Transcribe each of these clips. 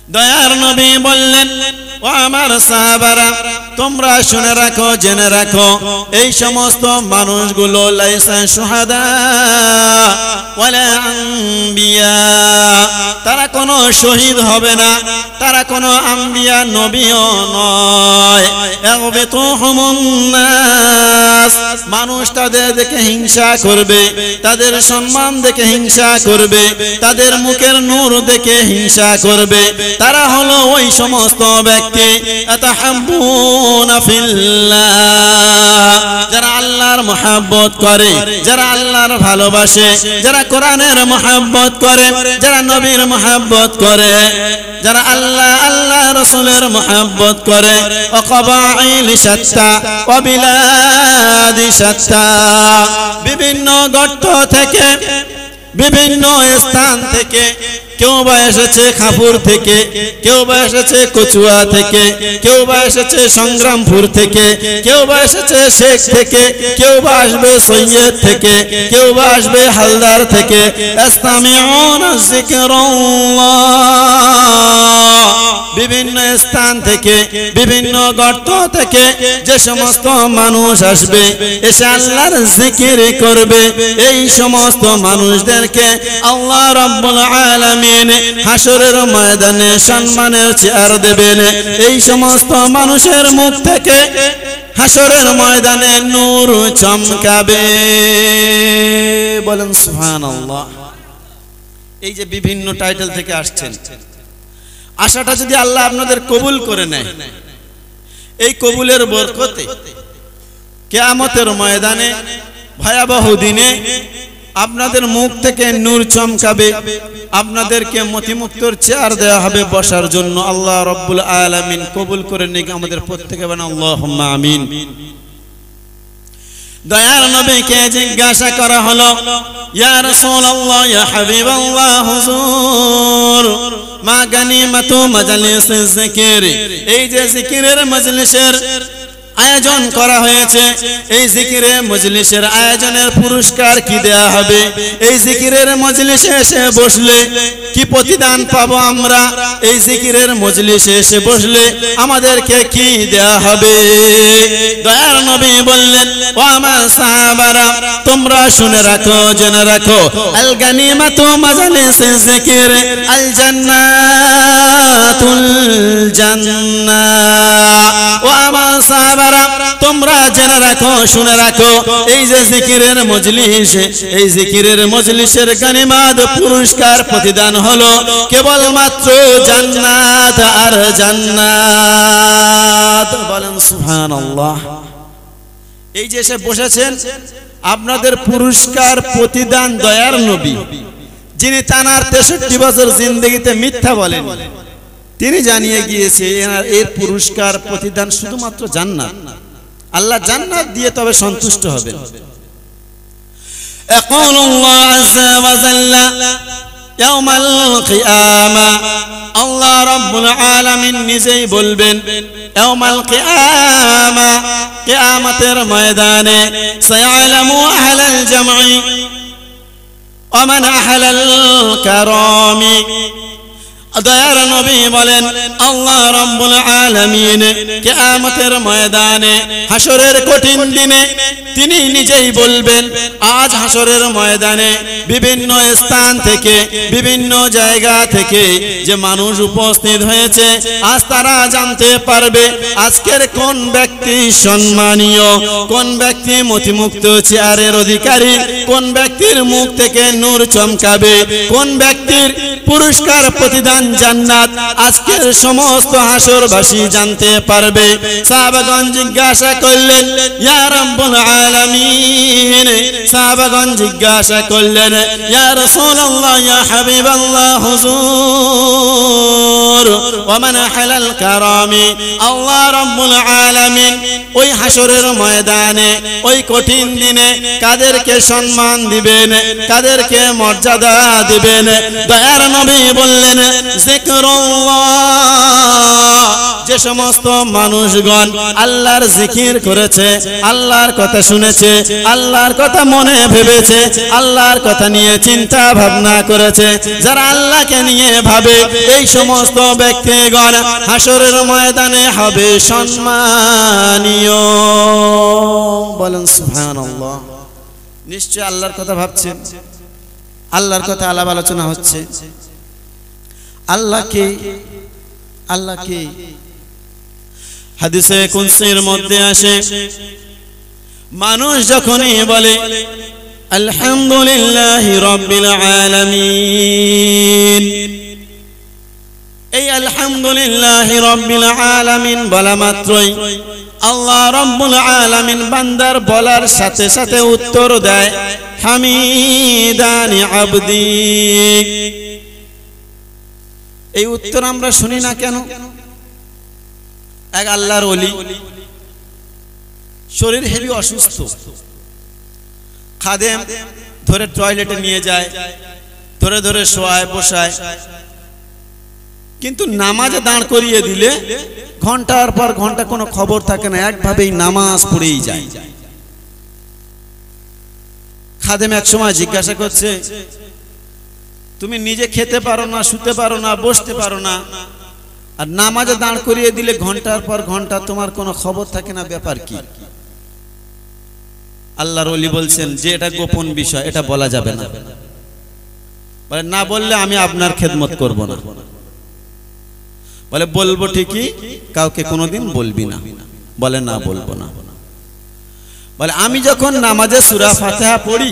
দয়ার নবী বললেন, ও আমার সাহাবারা, তোমরা শুনে রাখো, জেনে রাখো, এই সমস্ত মানুষগুলো লাইসা শুহাদা ওয়ালা আম্বিয়া, তারা কোনো শহীদ হবে না, তারা কোনো আম্বিয়া নবীও নয়। ইয়াগবিতুহুমুন নাস, মানুষ তাদের দেখে হিংসা করবে, তাদের সম্মান দেখে হিংসা করবে, তাদের মুখের নূর দেখে হিংসা করবে। তারা হলো ওই সমস্ত ব্যক্তি আতাহাব্বুনা ফিল্লাহ, যারা আল্লাহর মহব্বত করে, যারা আল্লাহর ভালোবাসে, যারা কোরআনের মহব্বত করে, যারা নবীর মহব্বত করে, যারা আল্লাহ রাসূলের মহব্বত করে। ওয়াকাবাইল শাত্তা ওয়া বিলাদি শাত্তা, বিভিন্ন গর্ত থেকে, বিভিন্ন স্থান থেকে, কেউ বা এসেছে খাপুর থেকে, কেউ বা এসেছে কচুয়া থেকে, কেউ বা এসেছে সংগ্রামপুর থেকে, কেউ বা এসেছে শেখ থেকে, কেউ বা আসবে সৈয়দ থেকে, কেউ বা আসবে হালদার থেকে। ইসতামিউনা যিকরাল্লাহ, বিভিন্ন স্থান থেকে, বিভিন্ন গর্ত থেকে যে সমস্ত মানুষ আসবে, এসে আল্লাহর জিকির করবে, এই সমস্ত মানুষদেরকে আল্লাহ রাব্বুল আলামিন হাসরের ময়দানে সম্মানের চেয়ার দেবেন। এই সমস্ত মানুষের মুখ থেকে হাসরের ময়দানে নূর চমকাবে। বলেন সুবহানাল্লাহ। এই যে বিভিন্ন টাইটেল থেকে আসছেন, আশাটা যদি আল্লাহ আপনাদের কবুল করে নেয়, এই কবুলের বরকতে কিয়ামতের ময়দানে ভয়াবহ দিনে আপনাদের মুখ থেকে নূর চমকাবে, আপনাদেরকে মতিমুক্তর চেয়ার দেওয়া হবে বসার জন্য। আল্লাহ রাব্বুল আলামিন কবুল করে নিক আমাদের প্রত্যেকে, বলেন আল্লাহুম্মা আমিন। দয়ার নবীকে জিজ্ঞাসা করা হলো, ইয়া রাসূলুল্লাহ, ইয়া হাবিবাল্লাহ, হুজুর, মা গানিমাতু মাজলিসিজ যিকির, এই যে জিকিরের মজলিসের আয়োজন করা হয়েছে, এই জিকিরের মজলিসের আয়োজনের পুরস্কার কি দেয়া হবে? এই জিকিরের মজলিসে এসে বসলে কি প্রতিদান পাবো আমরা? এই জিকিরের মজলিসে এসে বসলে আমাদেরকে কি দেয়া হবে? দয়ার নবী বললেন, ও আমার সাহাবারা, তোমরা শুনে রাখো, জেনে রাখো, আল গানিমাতু মাজলিসিজ যিকির আল জান্নাতুল জান্নাহ। ও আমার সাহাবারা, তোমরা জেনে রাখো, শুনে রাখো, এই যে জিকিরের মজলিস, এই জিকিরের মজলিসের গানিমাত পুরস্কার প্রতিদান হলো কেবলমাত্র জান্নাত আর জান্নাত। বলেন সুবহানাল্লাহ। এই যে এসে বসেছেন, আপনাদের পুরস্কার প্রতিদান দয়ার নবী, যিনি তানার 63 বছর জিন্দেগিতে মিথ্যা বলেন, তিনি জানিয়ে গিয়েছে এর পুরস্কার প্রতিদান শুধুমাত্র জান্নাত। আল্লাহ জান্নাত দিয়ে তবে সন্তুষ্ট হবেন। ইয়াকুলুল্লাহ আযজা ওয়া জাল্লা ইয়াউমাল কিয়ামা, আল্লাহ রাব্বুল আলামিন নিজেই বলবেন, ইয়াউমাল কিয়ামা, কিয়ামতের ময়দানে, সায়ালামু আহলাল জামঈ ওয়া মান আহলাল কারামি। দয়ার নবী বলেন, আল্লাহ রাব্বুল আলামিন কিয়ামতের ময়দানে, হাসরের কঠিন দিনে তিনি নিজেই বলবেন। আজ হাসরের ময়দানে বিভিন্ন স্থান থেকে, বিভিন্ন জায়গা থেকে যে মানুষ উপস্থিত হয়েছে, আজ তারা জানতে পারবে আজকের কোন ব্যক্তি সম্মানীয়, কোন ব্যক্তি মতিমুক্ত চেয়ারের অধিকারী, কোন ব্যক্তির মুখ থেকে নূর চমকাবে, কোন ব্যক্তির পুরস্কার প্রতিদান জান্নাত, আজকের সমস্ত হাসরবাসী জানতে পারবে। সাহাবাগণ জিজ্ঞাসা করলেন, ইয়া রাব্বুল আলামিন, সাহাবাগণ জিজ্ঞাসা করলেন, ইয়া রাসূলুল্লাহ, ইয়া হাবিবাল্লাহ, হুজুর, ওয়া মান হালাল কারামি, আল্লাহ রাব্বুল আলামিন ওই হাসরের ময়দানে, ওই কঠিন দিনে কাদেরকে সম্মান দিবেন, কাদেরকে মর্যাদা দিবেন? দয়ার নবী বললেন, যিকরুল্লাহ, যে সমস্ত মানুষগণ আল্লাহর জিকির করেছে, আল্লাহর কথা শুনেছে, আল্লাহর কথা মনে ভেবেছে, আল্লাহর কথা নিয়ে চিন্তা ভাবনা করেছে, যারা আল্লাহকে নিয়ে ভাবে, এই সমস্ত ব্যক্তিগণ হাসরের ময়দানে হবে সম্মানীয়। বলেন সুবহানাল্লাহ। নিশ্চয় আল্লাহর কথা ভাবছেন, আল্লাহর কথা আলাপ আলোচনা হচ্ছে। আল্লাহকে আল্লাহকে হাদিসে কুদসির মধ্যে আসে, মানুষ যখনই বলে আলহামদুলিল্লাহি রাব্বিল আলামিন, এই আলহামদুলিল্লাহি রাব্বিল আলামিন বলা মাত্রই আল্লাহ রাব্বুল আলামিন বান্দার বলার সাথে সাথে উত্তর দেয় হামিদানি আবদি। এই উত্তর আমরা শুনি না কেন? এক আল্লাহর ওলি, শরীর হেভি অসুস্থ, খাদেম ধরে টয়লেটে নিয়ে যায়, ধরে ধরে শোয়ায় বসায়, কিন্তু নামাজে দাঁড় করিয়ে দিলে ঘন্টার পর ঘন্টা কোনো খবর থাকে না, একভাবেই নামাজ পড়েই যায়। খাদেম এক সময় জিজ্ঞাসা করছে, তুমি নিজে খেতে পারো না, শুতে পারো না, বসতে পারো না, আর নামাজে দাঁড় করিয়ে দিলে ঘন্টার পর ঘন্টা তোমার কোনো খবর থাকে না, ব্যাপার কি? আল্লাহর ওলি বলছেন যে এটা গোপন বিষয়, এটা বলা যাবে না। বলে না বললে আমি আপনার খেদমত করব না। বলে বলবো ঠিকই, কাউকে কোনোদিন বলবি না। বলে না বলবো না। বলে আমি যখন নামাজে সূরা ফাতিহা পড়ি,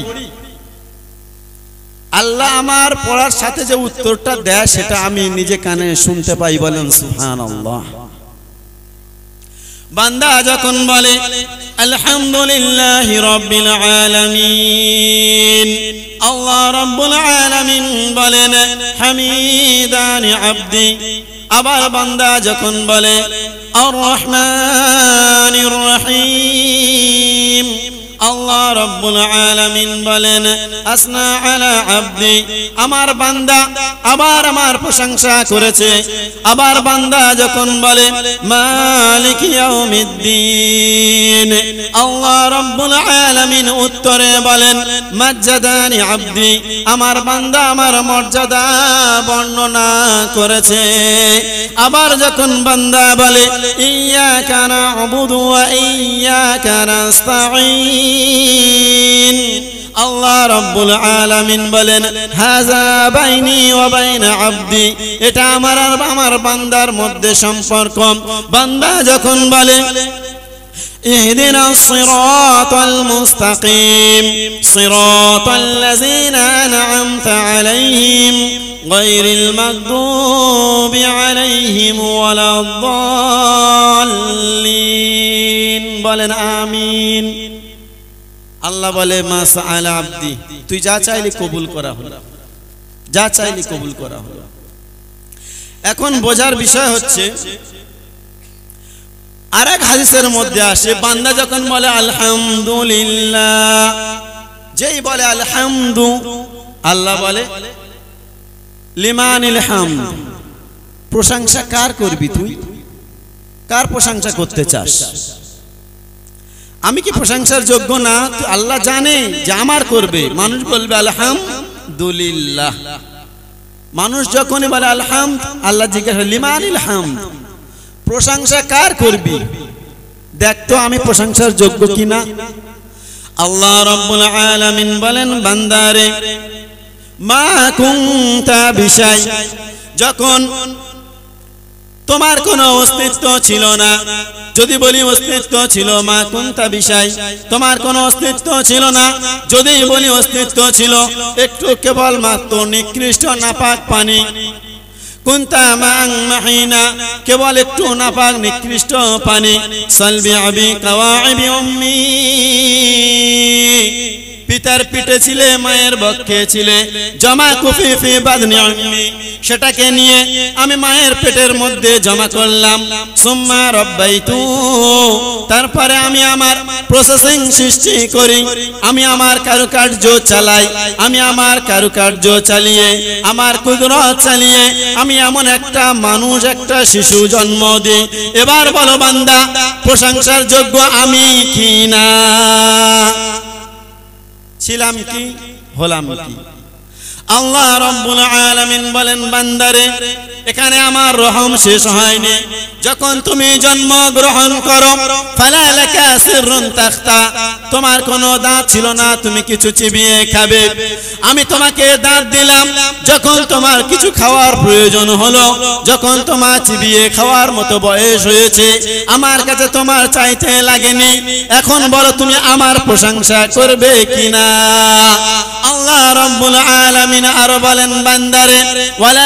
আল্লাহ আমার পড়ার সাথে যে উত্তরটা দেয় সেটা আমি নিজে কানে শুনতে পাই। বলেন সুবহানাল্লাহ। বান্দা যখন বলে আলহামদুলিল্লাহি রাব্বিল আলামিন, আল্লাহ রাব্বুল আলামিন বলেন হামিদানি আবদি। আবার বান্দা যখন বলে আর রহমানির রহিম, আল্লাহ রাব্বুল আলামিন বলেন আসনা আলা আবদি। আমার বান্দা আবার আমার প্রশংসা করেছে। আবার বান্দা যখন বলে মালিক ইয়াউমিদ্দিন, আল্লাহ রাব্বুল আলামিন উত্তরে বলেন মাজ্জাদানি আবদি। আমার বান্দা আমার মর্যাদা বর্ণনা করেছে। আবার যখন বান্দা বলে ইয়্যাকা না'বুদু ওয়া ইয়্যাকা নাস্তাঈন, আল্লাহ রাব্বুল আলামিন বলেন হাযা বাইনি ওয়া বাইনা আবদি। এটা আমার আর আমার বান্দার মধ্যে সম্পর্ক। বান্দা যখন বলে ইহদিনাস সিরাতাল মুস্তাকিম সিরাতাল লাযিনা আন'আমতা আলাইহিম গায়রিল মাগদুবি আলাইহিম ওয়ালাদ-দাল্লিন। বলেন আমিন। আল্লাহ বলে মা সাআলা আবদি, তুই যা চাইলি কবুল করা হলো, যা চাইলি কবুল করা হলো। এখন বোঝার বিষয় হচ্ছে, আরেক হাদিসের মধ্যে আসে বান্দা যখন বলে আলহামদুলিল্লাহ, যেই বলে আলহামদু, আল্লাহ বলে লিমানিল হামদ, প্রশংসা কার করবি তুই? কার প্রশংসা করতে চাস? আমি কি প্রশংসার যোগ্য না? আল্লাহ জানে যে আমার করবে। মানুষ বলবে আলহামদুলিল্লাহ। মানুষ যখনই বলে আলহামদ, আল্লাহ জিজ্ঞাসা লিমানিল হামদ, প্রশংসা কার করবি? দেখ তো আমি প্রশংসার যোগ্য কিনা। আল্লাহ রাব্বুল আলামিন বলেন বান্দারে মা কুনতা বিশাই, যখন তোমার কোনো অস্তিত্ব ছিল না, যদি বলি অস্তিত্ব ছিল, মা কুনতা বিশাই, তোমার কোনো অস্তিত্ব ছিল না। যদি বলি অস্তিত্ব ছিল, একটু কেবল মাত্র নিকৃষ্ট নাপাক পানি, কুনতা মা'আন মাহিনা, কেবল একটু নাপাক নিকৃষ্ট পানি, সালবি আবি কাওয়াইবি উম্মি, পিতার পিঠে ছিলে, মায়ের বক্ষে ছিলে, জমা কুফি ফি বাদনি উম্মি, সেটাকে নিয়ে আমি মায়ের পেটের মধ্যে জমা করলাম। সুম্মা রাব্বাইতু, তারপরে আমি আমার প্রসেসিং সৃষ্টি করি, আমি আমার কারুকার্য চালাই, আমি আমার কারুকার্য চালিয়ে, আমার কুদরত চালিয়ে আমি এমন একটা মানুষ, একটা শিশু জন্ম দিই। এবার বলো বান্দা, প্রশংসার যোগ্য আমি কি না? ছিলাম কি, হলাম কি? আল্লাহ রাব্বুল আলামিন বলেন, বান্দারে এখানে আমার রহম শেষ হয়নি। যখন তুমি জন্ম গ্রহণ করো, ফালা লাকা সিররুন তাখতা, তোমার কোনো দাঁত ছিল না, তুমি কিছু চিবিয়ে খাবে। আমি তোমাকে দাঁত দিলাম যখন তোমার কিছু খাওয়ার প্রয়োজন হলো, যখন তোমার চিবিয়ে খাওয়ার মতো বয়স হয়েছে, আমার কাছে তোমার চাইতে লাগেনি। এখন বলো তুমি আমার প্রশংসা করবে কিনা? আল্লাহ রাব্বুল আলামিন আর বলেন, বান্দারে ওয়ালা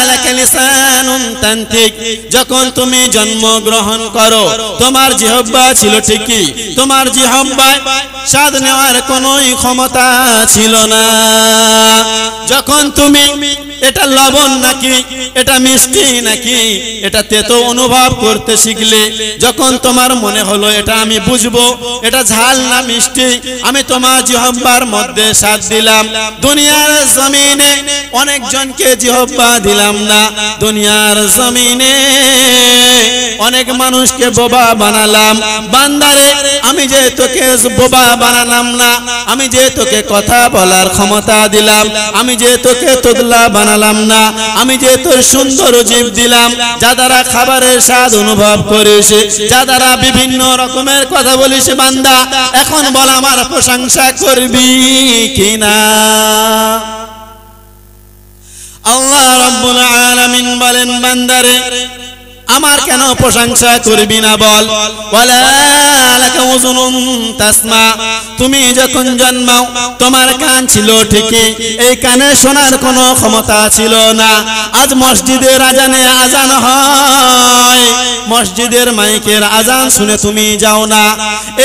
লাকা লিসানুন তানতিক, যখন তুমি জন্ম গ্রহণ করো তোমার জিহ্বা ছিল ঠিকই, তোমার জিহ্বায় স্বাদ নেওয়ার কোনো ক্ষমতা ছিল না। যখন তুমি এটা লবণ নাকি, এটা মিষ্টি নাকি, এটা তেতো অনুভব করতে শিখলে, যখন তোমার মনে হলো এটা আমি বুঝবো, এটা ঝাল না মিষ্টি, আমি তোমার জিহ্বার মধ্যে স্বাদ দিলাম। দুনিয়ার জমিনে অনেকজনকে জিহ্বা দিলাম না, দুনিয়ার জমিনে অনেক মানুষকে বোবা বানালাম। বান্দারে আমি যে তোকে বোবা বানালাম না, আমি যে তোকে কথা বলার ক্ষমতা দিলাম, আমি যে তোকে তোদলা বানালাম না, আমি যে তোর সুন্দর জীব দিলাম, যা দ্বারা খাবারের স্বাদ অনুভব করিস, যা দ্বারা বিভিন্ন রকমের কথা বলিস, বান্দা এখন বল আমার প্রশংসা করবি কিনা? আল্লাহ রাব্বুল আলামিন বলেন, বান্দারে আমার কেন প্রশংসা করবি না বল? ওয়ালা লাকা উযুনুন তাসমা, তুমি যখন জন্মাও তোমার কান ছিল ঠিকই, এই কানে শোনার কোনো ক্ষমতা ছিল না। আজ মসজিদের আজানে আজান হয়, মসজিদের মাইকের আজান শুনে তুমি যাও না।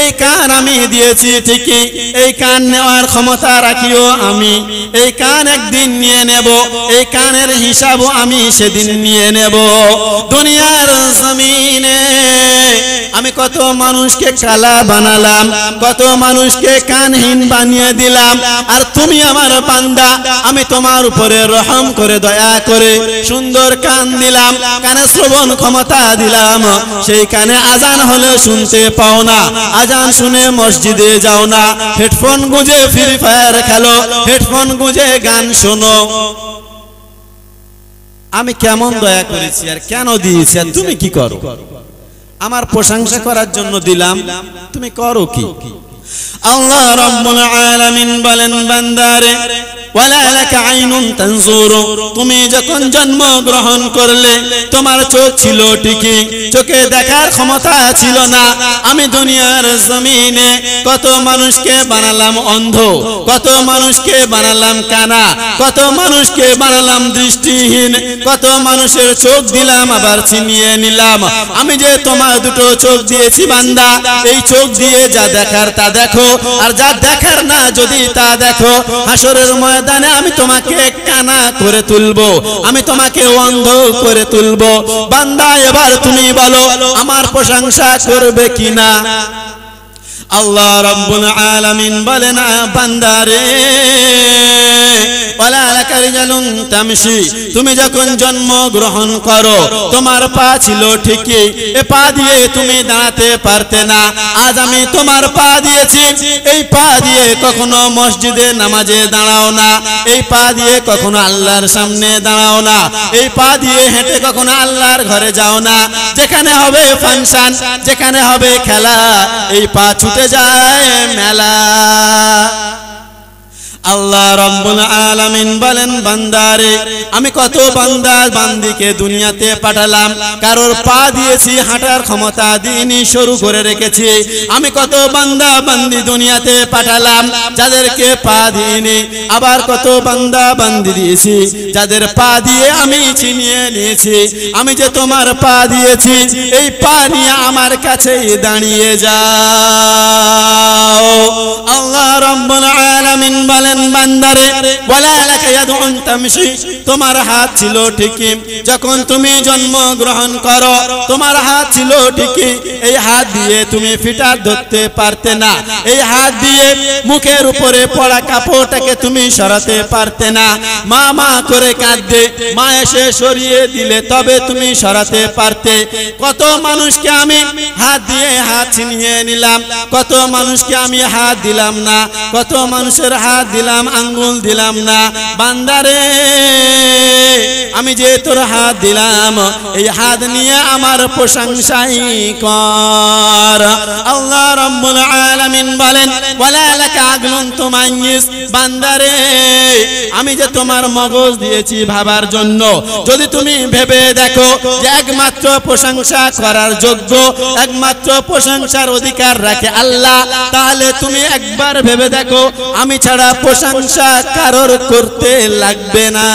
এই কান আমি দিয়েছি ঠিকই, এই কান নেওয়ার ক্ষমতা রাখিও আমি, এই কান একদিন নিয়ে নেব, এই কানের হিসাবও আমি সেদিন নিয়ে নেব। দুনিয়ার জমিনে আমি কত মানুষকে কালা বানালাম, কত মানুষকে কানহীন বানিয়ে দিলাম, আর তুমি আমার বান্দা, আমি তোমার উপরে রহম করে দয়া করে সুন্দর কান দিলাম, কানে শ্রবণ ক্ষমতা দিলাম, সেই কানে আজান হলে শুনতে পাও না, আজান শুনে মসজিদে যাও না, হেডফোন গুঁজে ফ্রি ফায়ার খেলো, হেডফোন গুঁজে গান শোনো। আমি কেমন দয়া করেছি আর কেন দিয়েছি, আর তুমি কি করো? আমার প্রশংসা করার জন্য দিলাম, তুমি করো কি? আল্লাহ রাব্বুল আলামিন বলেন, বান্দারে ওয়ালা লাকা আইনুন তানজুরু, তুমি যখন জন্ম গ্রহণ করলে তোমার চোখ ছিল ঠিকই, চোখে দেখার ক্ষমতা ছিল না। আমি দুনিয়ার জমিনে কত মানুষকে বানালাম অন্ধ, কত মানুষকে বানালাম কানা, কত মানুষকে বানালাম দৃষ্টিহীন, কত মানুষের চোখ দিলাম আবার ছিনিয়ে নিলাম। আমি যে তোমার দুটো চোখ দিয়েছি বান্দা, এই চোখ দিয়ে যা দেখার তা দেখো, আর যা দেখার না যদি তা দেখো। হাসরের ময়দানে আমি তোমাকে কানা করে তুলবো, আমি তোমাকে অন্ধ করে তুলবো। বান্দা এবার তুমি বলো আমার প্রশংসা করবে কিনা? আল্লাহ রাব্বুল আলামিন বলেন, বান্দারে ওয়ালা লাকা রিজালুন তামশি, তুমি যখন জন্ম গ্রহণ করো তোমার পা ছিল ঠিকই, এ পা দিয়ে তুমি দাঁড়াতে পারতে না। আজ আমি তোমার পা দিয়েছি, এই পা দিয়ে কখনো মসজিদে নামাজে দাঁড়াও না, এই পা দিয়ে কখনো আল্লাহর সামনে দাঁড়াও না, এই পা দিয়ে হেঁটে কখনো আল্লাহর ঘরে যাও না। যেখানে হবে ফাংশন, যেখানে হবে খেলা, এই পা ছুটে যায় মেলা। আল্লাহ রাব্বুল আলামিন বলেন, বান্দারে আমি কত বান্দা বান্দিকে দুনিয়াতে পাঠালাম, কারোর পা দিয়েছি, হাঁটার ক্ষমতা দিইনি, শুরু করে রেখেছি। আমি কত বান্দা বান্দি দুনিয়াতে পাঠালাম যাদেরকে পা দিইনি, আবার কত বান্দা বান্দি দিয়েছি যাদের পা দিয়ে আমি ছিনিয়ে নিয়েছি। আমি যে তোমার পা দিয়েছি, এই পা নিয়ে আমার কাছেই দাঁড়িয়ে যাও। আল্লাহ রাব্বুল আলামিন বলেন, বান্দারে ওয়ালা লাকা ইয়াদুন তামশি, তোমার হাত ছিল ঠিকই যখন তুমি জন্মগ্রহণ করো, তোমার হাত ছিল ঠিকই, এই হাত দিয়ে তুমি ফিটার ধরতে পারতে না, এই হাত দিয়ে মুখের উপরে পড়া কাপড়টাকে তুমি সরাতে পারতে না। মা মা করে কাঁদতে, মা এসে সরিয়ে দিলে তবে তুমি সরাতে পারতে। কত মানুষকে আমি হাত দিয়ে হাত ছিনিয়ে নিলাম, কত মানুষকে আমি হাত দিলাম না, কত মানুষের হাত দিলাম, আঙ্গুল দিলাম না। বান্দারে আমি যে তোর হাত দিলাম, এই হাত নিয়ে আমার প্রশংসাই কর। আল্লাহ রাব্বুল আলামিন বলেন, ওয়ালা লাকা আগলুন তুমাইয়িস, বান্দারে আমি যে তোমার মগজ দিয়েছি ভাবার জন্য, যদি তুমি ভেবে দেখো যে একমাত্র প্রশংসা করার যোগ্য, একমাত্র প্রশংসার অধিকার রাখে আল্লাহ, তাহলে তুমি একবার ভেবে দেখো আমি ছাড়া প্রশংসা কারোর করতে লাগবে না।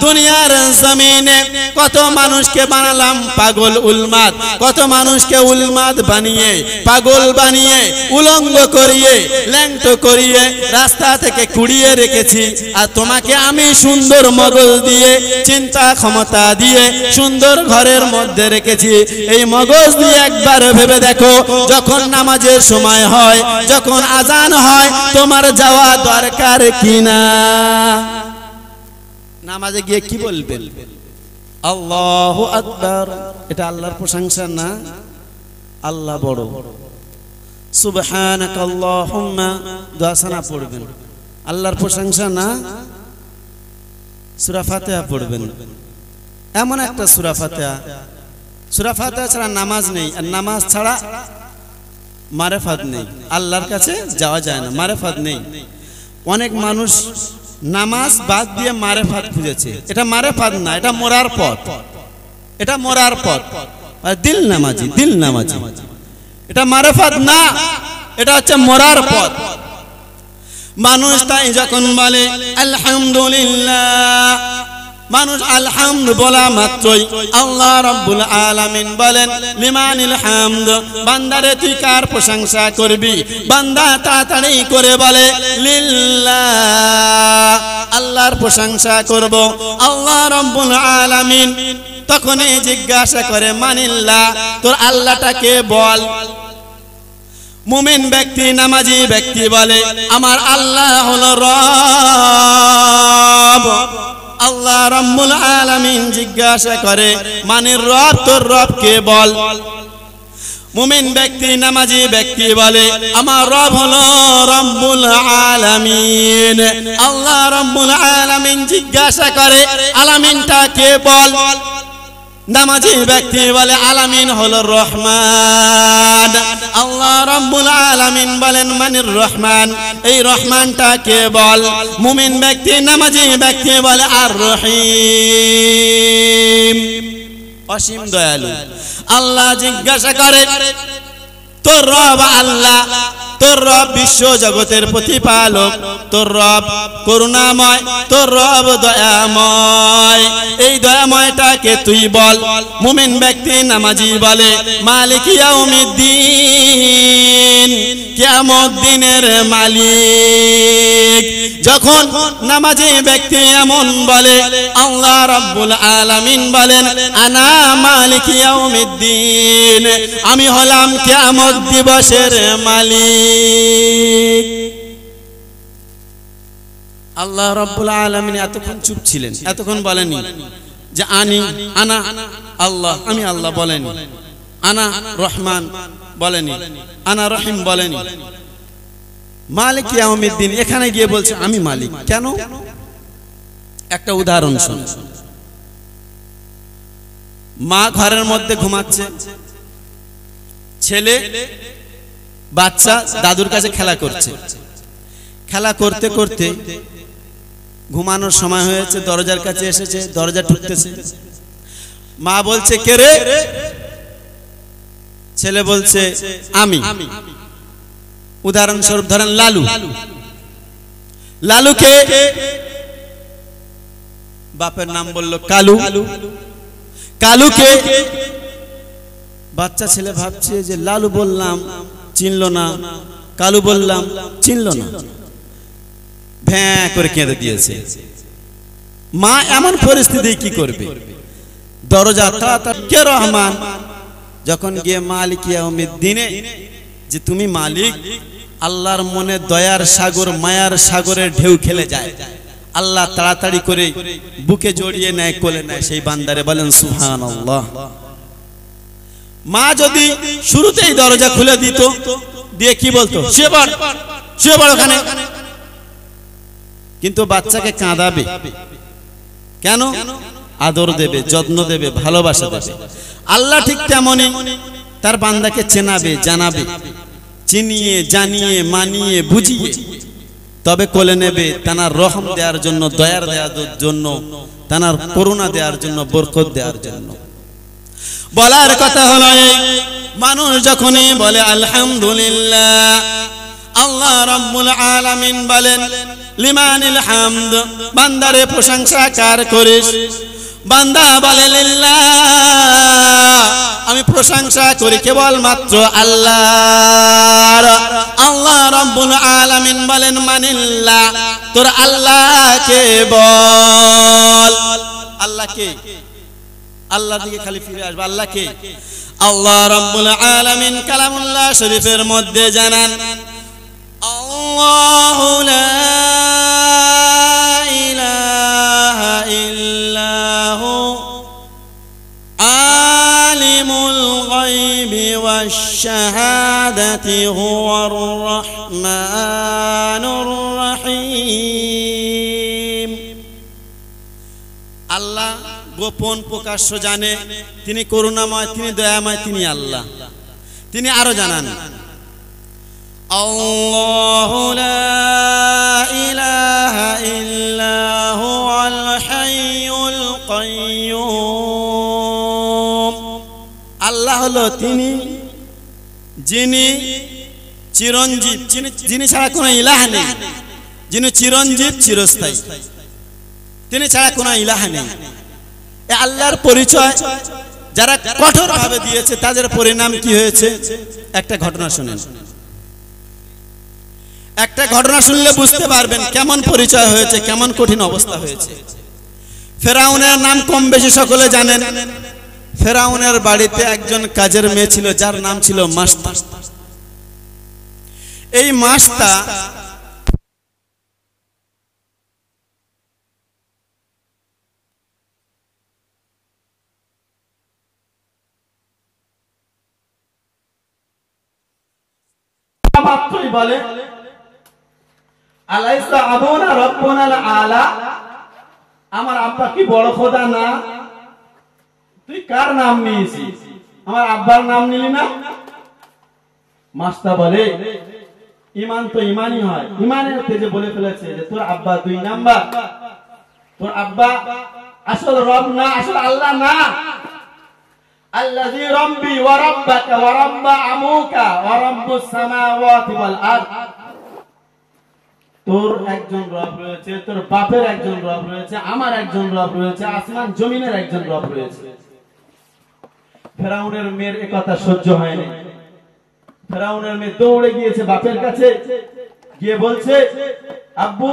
দুনিয়ার জমিনে কত মানুষকে বানালাম পাগল উলমাদ, কত মানুষকে উলমাদ বানিয়ে, পাগল বানিয়ে, উলঙ্গ করিয়ে, ল্যাংটো করিয়ে রাস্তা থেকে কুড়িয়ে রেখেছি। আর তোমাকে আমি সুন্দর মগজ দিয়ে, চিন্তা ক্ষমতা দিয়ে সুন্দর ঘরের মধ্যে রেখেছি। এই মগজ দিয়ে একবার ভেবে দেখো, যখন নামাজের সময় হয়, যখন আজান হয়, তোমার যাওয়া দরকার কিনা? নামাজে গিয়ে কি বলবেন? আল্লাহু আকবার। এটা আল্লাহর প্রশংসা না? আল্লাহ বড়। সুবহানাকাল্লাহুম্মা দোয়া সানা পড়বেন, আল্লাহর প্রশংসা না? সূরা ফাতিহা পড়বেন, এমন একটা সূরা ফাতিহা, সূরা ফাতিহা ছাড়া নামাজ নেই, আর নামাজ ছাড়া মারেফাত নেই, আল্লাহর কাছে যাওয়া যায় না, মারেফাত নেই। অনেক মানুষ নামাজ বাদ দিয়ে মারেফাত খুঁজেছে, এটা মারেফাত না, এটা মরার পথ, এটা মরার পথ। দিল নামাজি, দিল নামাজি, এটা মারেফাত না, এটা হচ্ছে মরার পথ। মানুষ তাই যখন বলে আলহামদুলিল্লাহ, মানুষ আলহামদ বলা মাত্রই আল্লাহ রাব্বুল আলামিন বলেন, লিমানিল হামদ, বান্দারে তুই কার প্রশংসা করবি? বান্দা তাড়াতাড়ি করে বলে লিল্লাহ, আল্লাহর প্রশংসা করব। আল্লাহ রাব্বুল আলামিন তখনই জিজ্ঞাসা করে মানিল্লাহ, তোর আল্লাহটাকে বল। মুমিন ব্যক্তি, নামাজি ব্যক্তি বলে আমার আল্লাহ হলো রব। আল্লাহ রাব্বুল আলামিন জিজ্ঞাসা করে মানির রব, তোর রবকে বল। মুমিন ব্যক্তি, নামাজি ব্যক্তি বলে আমার রব হলো রব্বুল আলামিন। আল্লাহ রাব্বুল আলামিন জিজ্ঞাসা করে আলামিনটাকে বল। নামাজি ব্যক্তি বলে আলামিন হলো রহমান। আল্লাহ রাব্বুল আলামিন বলেন মানির রহমান, এই রহমানটাকে বল। মুমিন ব্যক্তি, নামাজি ব্যক্তি বলে আর রহিম, অসীম দয়ালু। আল্লাহ জিজ্ঞাসা করে তোর রব আল্লাহ, তোর রব বিশ্ব জগতের প্রতিপালক, তোর রব করুণাময়, তোর রব দয়াময়, এই দয়াময়টাকে তুই বল। মুমিন ব্যক্তি, নামাজি বলে মালিক ইয়াউমিদ্দিন, কিয়ামত দিনের মালিক। যখন নামাজি ব্যক্তি এমন বলে, আল্লাহ রাব্বুল আলামিন বলেন আনা মালিক ইয়াউমিদ্দিন, আমি হলাম কিয়ামত দিবসের মালিক। আল্লাহ রাব্বুল আলামিন এতক্ষণ চুপ ছিলেন, এতক্ষণ বলেনি যে আনা আল্লাহ, আমি আল্লাহ বলেনি, আনা রহমান বলেনি, আনা রহিম বলেনি, মালিক ইয়াউমিদ্দিন এখানে গিয়ে বলছে আমি মালিক। কেন? একটা উদাহরণ শুন। মা ঘরের মধ্যে ঘুমাচ্ছে, ছেলে বাচ্চা দাদুর কাছে খেলা করছে, খেলা করতে করতে ঘুমানোর সময় হয়েছে, দরজার কাছে এসেছে, দরজা ঠুকতেছে। মা বলছে কে রে? ছেলে বলছে আমি। উদাহরণস্বরূপ ধরেন লালু। লালুকে বাপের নাম বলল কালু। কালুকে বাচ্চা ছেলে ভাবছে যে লালু বললাম চিনলো না, কালু বললাম চিনলো না, ভ্যাঁ করে কেঁদে দিয়েছে। মা এমন পরিস্থিতি কি করবে? দরজা তাড়াতাড়ি কে রহমান, যখন গিয়ে মালিক ইয়াউমিদ্দিনে যে তুমি মালিক, আল্লাহর মনে দয়ার সাগর মায়ার সাগরের ঢেউ খেলে যায়। আল্লাহ তাড়াতাড়ি করে বুকে জড়িয়ে নেয়, কোলে নেয় সেই বান্দারে, বলেন সুবহানাল্লাহ। মা যদি শুরুতেই দরজা খুলে দিত, দিয়ে কি বলতো? শুয়ে পড়, শুয়ে পড় ওখানে। কিন্তু বাচ্চাকে কাঁদাবে কেন? আদর দেবে, যত্ন দেবে, ভালোবাসা দেবে। আল্লাহ ঠিক তেমনই তার বান্দাকে চেনাবে, জানাবে, চিনিয়ে জানিয়ে মানিয়ে বুঝিয়ে তবে কোলে নেবে, তার রহম দেওয়ার জন্য, দয়ার দেওয়ার জন্য, তার করুণা দেওয়ার জন্য, বরকত দেওয়ার জন্য। বলার কথা হলো মানুষ যখনই বলে আলহামদুলিল্লাহ, আল্লাহ রাব্বুল আলামিন বলেন লিমানিল হামদ, বান্দারে প্রশংসা কার করিস? বান্দা বলে লিল্লাহ, আমি প্রশংসা করি কেবল মাত্র আল্লাহর। আল্লাহ রাব্বুল আলামিন বলেন মানিল্লাহ, তোর আল্লাহকে বল। আল্লাহকে, আল্লাহর দিকে খালি ফিরে আসবে। আল্লাহকে আল্লাহ রাব্বুল আলামিন কালামুল্লাহ শরীফের মধ্যে জানান আল্লাহু লা ইলাহা ইল্লাহু আলিমুল গায়বি ওয়াশ শাহাদাতি হুয়ার রাহমানুর রহিম। আল্লাহ গোপন প্রকাশ্য জানে, তিনি করুণাময়, তিনি দয়াময়, তিনি আল্লাহ। তিনি আরো জানান আল্লাহু লা ইলাহা ইল্লা হুয়াল হাইয়ুল কাইয়্যুম। আল্লাহ হলো তিনি যিনি চিরঞ্জীব, যিনি ছাড়া কোনো ইলাহ নেই, যিনি চিরঞ্জীব চিরস্থায়ী, তিনি ছাড়া কোনো ইলাহ নেই। এই আল্লাহর পরিচয় যারা কঠোর ভাবে দিয়েছে তাদের পরিণাম কি হয়েছে? একটা ঘটনা শুনেন। একটা ঘটনা শুনলে বুঝতে পারবেন কেমন পরিচয় হয়েছে, কেমন কঠিন অবস্থা হয়েছে। ফেরাউনের নাম কম বেশি সকলে জানেন। ফেরাউনের বাড়িতে একজন কাজের মেয়ে ছিল যার নাম ছিল মাস্তা। এই মাস্তা মাত্রই বলে আলাইসা আবুনা রাব্বুনাল আলা, আমার আব্বা কি বড় খোদা না? তুই কার নাম নিয়েছিস? আমার আব্বার নাম নিলি না? মাস্তা বলে ঈমান তো ঈমানই হয়। ঈমানের তেজে বলে ফেলেছে যে তোর আব্বা 2 নাম্বার, তোর আব্বা আসল রব না, আসল আল্লাহ না। আল্লাযী রাব্বি ওয়া রাব্বাকা ওয়া রাব্বা আমুকা ওয়া রাব্বুস সামাওয়াতি ওয়াল আরদ। তোর একজন রব রয়েছে, তোর বাপের একজন রব রয়েছে, আমার একজন রব রয়েছে, আসমান জমিনের একজন রব রয়েছে। ফেরাউনের মেয়ের এই কথা সহ্য হয়নি। ফেরাউনের মেয়ে দৌড়ে গিয়েছে বাপের কাছে, গিয়ে বলছে আব্বু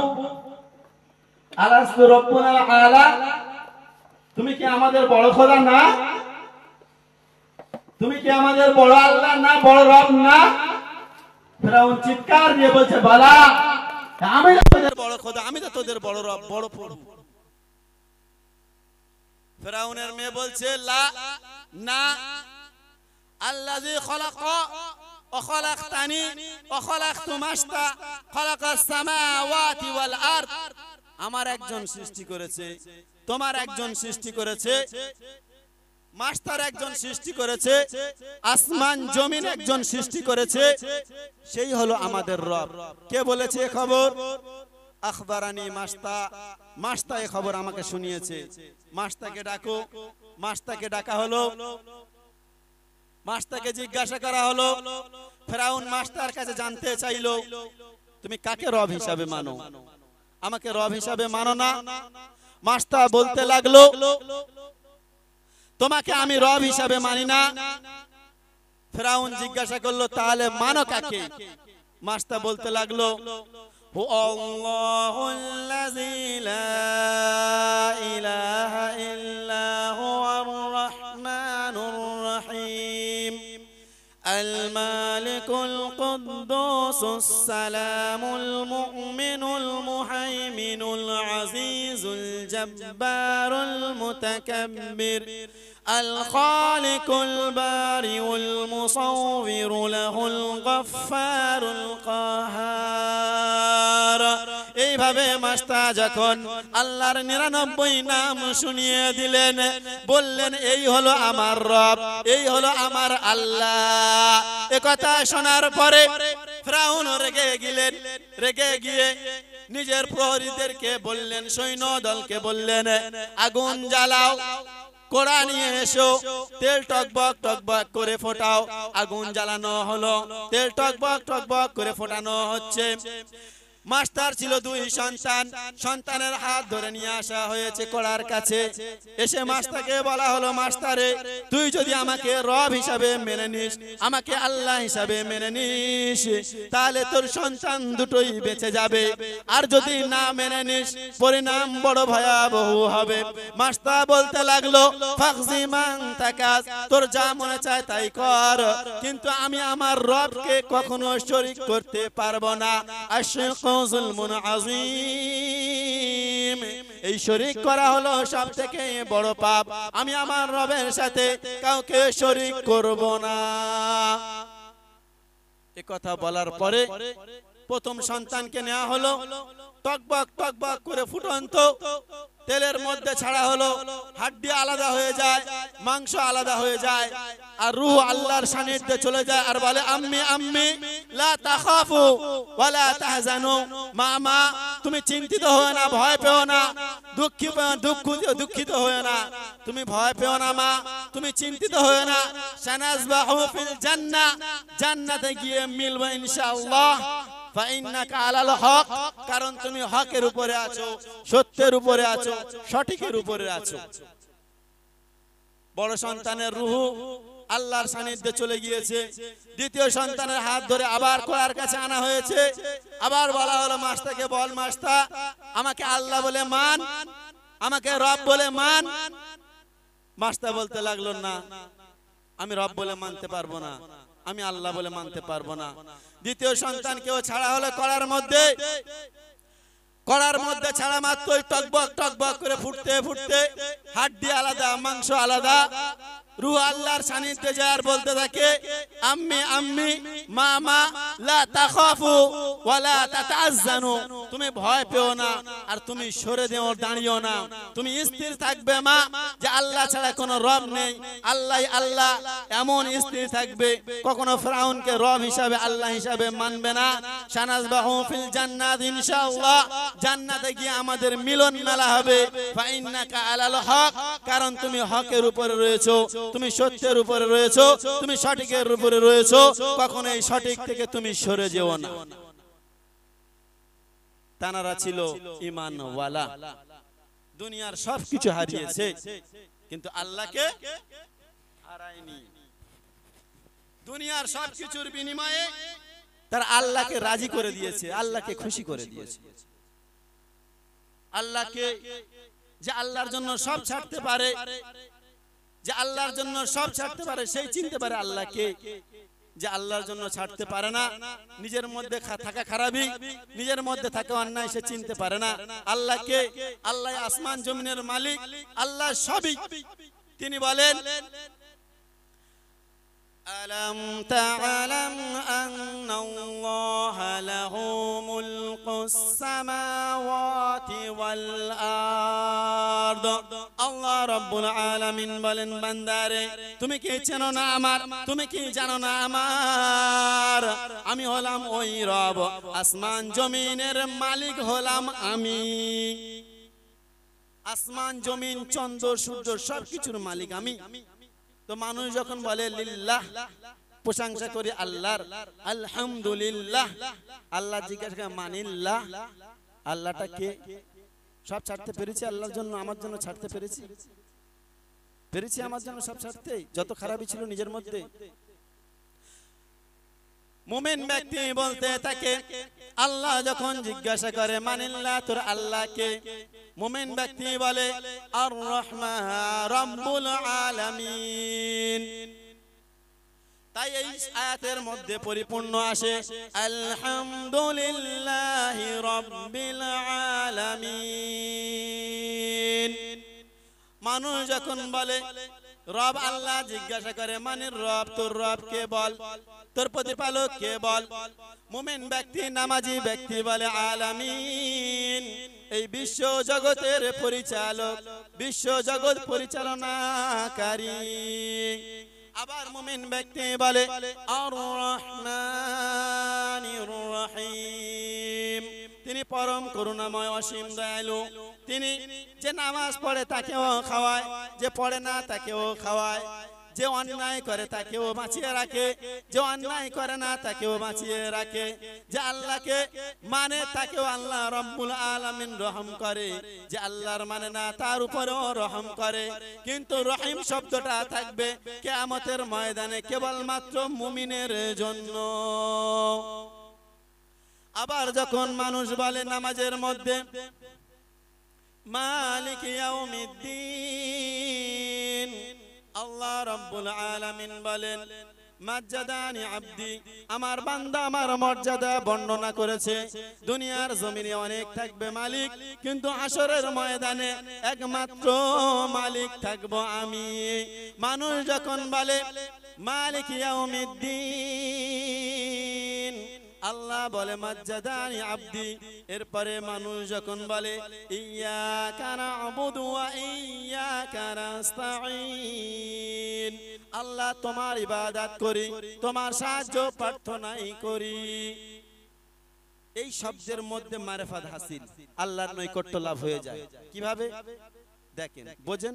আলাস্তু রাব্বুনাল আলা, তুমি কি আমাদের বড় খোদা না? তুমি কি আমাদের বড় আল্লাহ না, বড় রব না? ফেরাউন চিৎকার দিয়ে বলছে বালা, আমি তো তোদের বড় খোদা, আমি তো তোদের বড় রব, বড় প্রভু। ফেরাউনের মেয়ে বলছে লা, না, আল্লাযী খলাকা ওয়া খলাকতানি ওয়া খলাকতু মাশতা খলাকাস সামাওয়াতি ওয়াল আরদ। আমার একজন সৃষ্টি করেছে, তোমার একজন সৃষ্টি করেছে। মাস্টার একজন সৃষ্টি করেছে, আসমান জমিন একজন সৃষ্টি করেছে, সেই হলো আমাদের রব। কে বলেছে এই খবর? আখবারানি মাস্তা, মাস্তা এই খবর আমাকে শুনিয়েছে। মাস্তাকে ডাকো। মাস্তাকে ডাকা হলো, মাস্তাকে জিজ্ঞাসা করা হলো। ফেরাউন মাস্টার কাছে জানতে চাইলো, তুমি কাকে রব হিসাবে মানো? আমাকে রব হিসাবে মানো না? মাস্টার বলতে লাগলো, তোমাকে আমি রব হিসাবে মানি না। ফেরাউন জিজ্ঞাসা করলো, তাহলে মানো কাকে? মাস্টার বলতে লাগলো, হু আল্লাহুল্লাযী লা ইলাহা ইল্লা হুয়ার রাহমানুর রাহিম আল মালিকুল কুদ্দুসুস সালামুল মুমিনুল মুহাইমিনুল আজিজুল জব্বারুল মুতাকাব্বির الخالق البارئ المصور له الغفار القهار। এইভাবে মাস্টার যখন আল্লাহর 99 নাম শুনিয়ে দিলেন, বললেন এই হলো আমার রব, এই হলো আমার আল্লাহ। একথা শোনার পরে ফেরাউন রেগে গেলেন। রেগে গিয়ে নিজের প্রহরীদেরকে বললেন, সৈন্য দলকে বললেন, আগুন জ্বালাও, কোড়া নিয়ে এসো, তেল টকবক টকবক করে ফোটাও। আগুন জ্বালানো হলো, তেল টকবক টকবক করে ফোটানো হচ্ছে। মাস্টার ছিল 2 সন্তান, সন্তানের হাত ধরে নিয়ে আসা হয়েছে কোড়ার কাছে। এসে মাস্টারকে বলা হলো, মাস্টারে তুই যদি আমাকে রব হিসাবে মেনে নিস, আমাকে আল্লাহ হিসাবে মেনে নিস, তাহলে তোর সন্তান দুটোই বেঁচে যাবে। আর যদি না মেনে নিস, পরিণাম বড় ভয়াবহ হবে। মাস্টার বলতে লাগলো, ফাখজি মান তাকাস, তোর যা মনে চায় তাই কর, কিন্তু আমি আমার রবকে কখনো শরীক করতে পারবো না। আশিক যুলমুন আযীম, এই শরীক করা হলো সবথেকে বড় পাপ। আমি আমার রবের সাথে কাউকে শরীক করব না। এই কথা বলার পরে প্রথম সন্তানকে নেওয়া হলো, টকবক টকবক করে ফুটন্ত তেলের মধ্যে ছাড়া হলো। হাড্ডি আলাদা হয়ে যায়, মাংস আলাদা হয়ে যায়, আর রূহ আল্লাহর সান্নিধ্যে চলে যায়। আর বলে, আম্মি আম্মি লা তাখাফু ওয়া লা তাহজানু, মা মা তুমি চিন্তিত হও না, ভয় পেও না, দুঃখিত হও না, তুমি ভয় পেও না মা, তুমি চিন্তিত হও না। সানাজবাহু ফিল জান্নাহ, জান্নাতে গিয়ে মিলবে ইনশাআল্লাহ। ফাইন্নাকা আলাল হক, কারণ তুমি হকের উপরে আছো, সত্যের উপরে আছো, সঠিকের উপরে আছো। বড় সন্তানের রূহ আল্লাহর সান্নিধ্যে চলে গিয়েছে। দ্বিতীয় সন্তানের হাত ধরে আবার কোরআর কাছে আনা হয়েছে। আবার বলা হলো, মাস্টারকে বল, মাস্টার আমাকে আল্লাহ বলে মান, আমাকে রব বলে মান। মাস্টার বলতে লাগলো, না আমি রব বলে মানতে পারবো না, আমি আল্লাহ বলে মানতে পারবো না। দ্বিতীয় সন্তানকেও ছাড়া হলো কড়ার মধ্যে। কড়ার মধ্যে ছাড়া মাত্রই টকবক টকবক করে ফুটতে ফুটতে হাড্ডি আলাদা, মাংস আলাদা, রূহ আল্লাহর সান্নিধ্যে যায় আর বলতে থাকে, আম্মি আম্মি মা মা লা তাখাফু ওয়া লা তাতাআজ্জানু, তুমি ভয় পেও না আর তুমি সরে দাঁড়িও না, তুমি স্থির থাকবে মা, যে আল্লাহ ছাড়া কোনো রব নেই, আল্লাহ আল্লাহ, এমন স্থির থাকবে। কখনো ফেরাউনকে রব হিসাবে আল্লাহ হিসাবে মানবে না। সানাজবাহু ফিল জান্নাত, ইনশাআল্লাহ জান্নাতে গিয়ে আমাদের মিলন মেলা হবে। ফাইন্নাকা আলাল হক, কারণ তুমি হকের উপরে রয়েছো, তুমি সত্যের উপরে রয়েছো, তুমি সঠিকের উপরে রয়েছো, কখনো এই সঠিক থেকে তুমি সরে যেও না। তানারা ছিল ঈমানওয়ালা, দুনিয়ার সবকিছু হারিয়েছে কিন্তু আল্লাহকে হারায়নি। দুনিয়ার সবকিছুর বিনিময়ে তারা আল্লাহকে রাজি করে দিয়েছে, আল্লাহকে খুশি করে দিয়েছে। আল্লাহকে, যে আল্লাহর জন্য সব ছাড়তে পারে, যে আল্লাহর জন্য সব ছাড়তে পারে, সেই চিনতে পারে আল্লাহকে। যে আল্লাহর জন্য ছাড়তে পারে না, নিজের মধ্যে থাকা খারাপি, নিজের মধ্যে থাকা অন্যায়, সে চিনতে পারে না আল্লাহকে। আল্লাহ আসমান জমিনের মালিক, আল্লাহ সবই। তিনি বলেন, আলাম তা'লাম আন্নাল্লাহা লাহু মুলকুস সামাওয়াতি ওয়াল আরদ, আল্লাহ রাব্বুল আলামিন বলেন, বান্দারে তুমি কি চেনো না আমার, তুমি কি জানো না আমার, আমি হলাম ওই রব, আসমান জমিনের মালিক হলাম আমি। আসমান জমিন চন্দ্র সূর্য সবকিছুর মালিক আমি। তো মানুষ যখন বলে লিল্লাহ, প্রশংসা করি আল্লাহর, আলহামদুলিল্লাহ, আল্লাহ জিজ্ঞাসা করে মানিল্লাহ, আল্লাহটা কে? সব ছাড়তে পেরেছি আল্লাহর জন্য, আমার জন্য ছাড়তে পেরেছি, পেরেছি আমার জন্য সব ছাড়তে, যত খারাপই ছিল নিজের মধ্যে। মুমিন ব্যক্তি বলতে থাকে, আল্লাহ যখন জিজ্ঞাসা করে মানিল্লাহ তোর আল্লাহকে, মুমিন ব্যক্তি বলে আর রহমান রব্বুল আলামিন। তাই এই আয়াতের মধ্যে পরিপূর্ণ আসে আলহামদুলিল্লাহি রাব্বিল আলামিন। মানুষ যখন বলে রব, আল্লাহ জিজ্ঞাসা করে মানির রব, তোর রব কে বল, তোর প্রতিপালক কে বল। মুমিন ব্যক্তি নামাজি ব্যক্তি বলে আলামিন, এই বিশ্ব জগতের পরিচালক, বিশ্ব জগৎ পরিচালনাকারী। আবার মুমিন ব্যক্তি বলে আর রহমানির রহিম, তিনি পরম করুণাময় অসীম দয়ালু। তিনি যে নামাজ পড়ে তাকেও খাওয়ায়, যে পড়ে না তাকেও খাওয়ায়, যে অন্যায় করে তাকেও বাঁচিয়ে রাখে, যে অন্যায় করে না তাকেও বাঁচিয়ে রাখে, যে আল্লাহকে মানে তাকেও আল্লাহ রব্বুল আলামিন রহম করে, যে আল্লাহর মানে না তার উপরেও রহম করে। কিন্তু রহিম শব্দটা থাকবে কিয়ামতের ময়দানে কেবলমাত্র মুমিনের জন্য। আবার যখন মানুষ বলে নামাজের মধ্যে মালিক ইয়াউমিদ্দিন, আল্লাহ রাব্বুল আলামিন বলেন মাজ্জাদানি আব্দি, আমার বান্দা আমার মর্যাদা বর্ণনা করেছে। দুনিয়ার জমিনে অনেক থাকবে মালিক, কিন্তু হাশরের ময়দানে একমাত্র মালিক থাকবো আমি। মানুষ যখন বলে মালিক ইয়াউমিদ্দিন, আল্লাহ বলে মাজ্জাদানি আব্দি। এরপরে মানুষ যখন বলে ইয়্যাকা না'বুদু ওয়া ইয়্যাকা নাস্তাঈন, আল্লাহ তোমার ইবাদত করি, তোমার সাহায্য প্রার্থনাই করি। এই শব্দের মধ্যে মারিফাত হাসিল, আল্লাহর নৈকট্য লাভ হয়ে যায়। কিভাবে দেখেন, বোঝেন।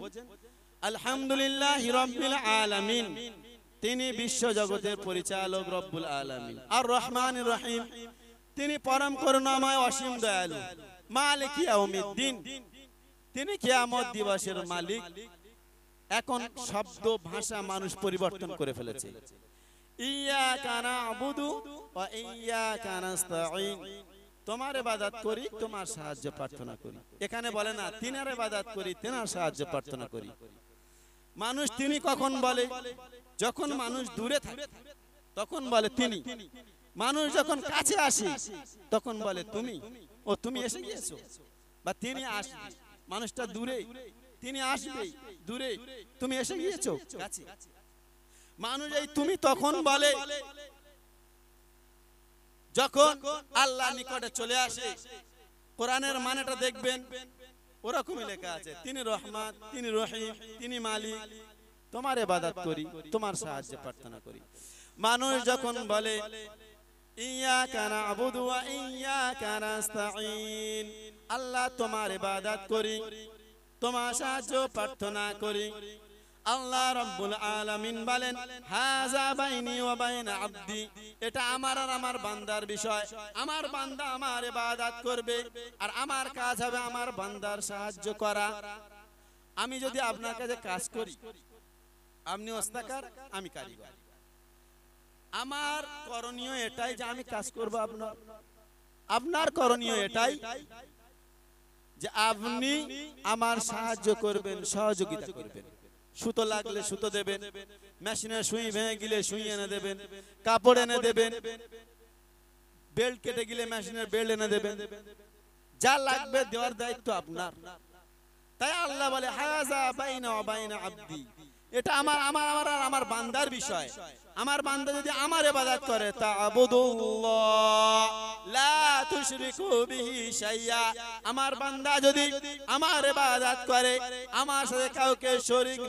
আলহামদুলিল্লাহি রাব্বিল আলামিন, তিনি বিশ্ব জগতের পরিচালক রব্বুল আলামিন। আর রহমানির রহিম, তিনি পরম করুণাময় অসীম দয়ালু। মালিক ইয়াউমিদ্দিন, তিনি কিয়ামত দিবসের মালিক। এখন শব্দ ভাষা মানুষ পরিবর্তন করে ফেলেছে। ইয়্যাকা না'বুদু ওয়া ইয়্যাকা নাস্তাঈন, তোমার ইবাদত করি, তোমার সাহায্য প্রার্থনা করি। এখানে বলে না তিনার ইবাদত করি, তিনার সাহায্য প্রার্থনা করি। মানুষ তিনি কখন বলে? যখন মানুষ দূরে থাকে তখন বলে তিনি। মানুষ যখন কাছে আসে তখন বলে তুমি, ও তুমি এসে গিয়েছো, বা তিনি আসবে। মানুষটা দূরে, তিনি আসবে দূরে, তুমি এসে গিয়েছো কাছে। মানুষ এই তুমি তখন বলে যখন আল্লাহ নিকটে চলে আসে। কোরআনের মানেটা দেখবেন ওরকমই লেখা আছে, তিনি রহমান, তিনি রহিম, তিনি মালিক, তোমার ইবাদত করি, তোমার সাহায্য প্রার্থনা করি। মানুষ যখন বলে ইয়্যাকা না'বুদু ওয়া ইয়্যাকা নাস্তাঈন, আল্লাহ তোমার ইবাদত করি, তোমার সাহায্য প্রার্থনা করি। আল্লাহ রাব্বুল আলামিন বলেন হাযা বাইনি ওয়া বাইনা আবদি, এটা আমার আর আমার বান্দার বিষয়। আমার বান্দা আমার ইবাদত করবে, আর আমার কাজ হবে আমার বান্দার সাহায্য করা। আমি যদি আপনার কাছে কাজ করি, আপনি ওস্তাকার, আমি কারিগর, আমার করণীয় এটাই যে আমি কাজ করব আপনার। আপনার করণীয় এটাই যে আপনি আমার সাহায্য করবেন, সহযোগিতা করবেন। সুতো লাগলে সুতো দেবেন, মেশিনের সুই ভেঙে গেলে সুই এনে দেবেন, কাপড় এনে দেবেন, বেল্ট কেটে গেলে মেশিনের বেল্ট এনে দেবেন। যা লাগবে দেওয়ার দায়িত্ব আপনার। তাই আল্লাহ বলে হাযা বাইনা ওয়া বাইনা আবদি, এটা আমার আমার আমার আমার বান্দার বিষয়। আমার বান্দা যদি আমার ইবাদত করে তা'বুদুল্লাহ লা তুশরিকু বিহি শাইয়া, আমার বান্দা যদি আমার ইবাদত করে, আমার সাথে কাউকে শরীক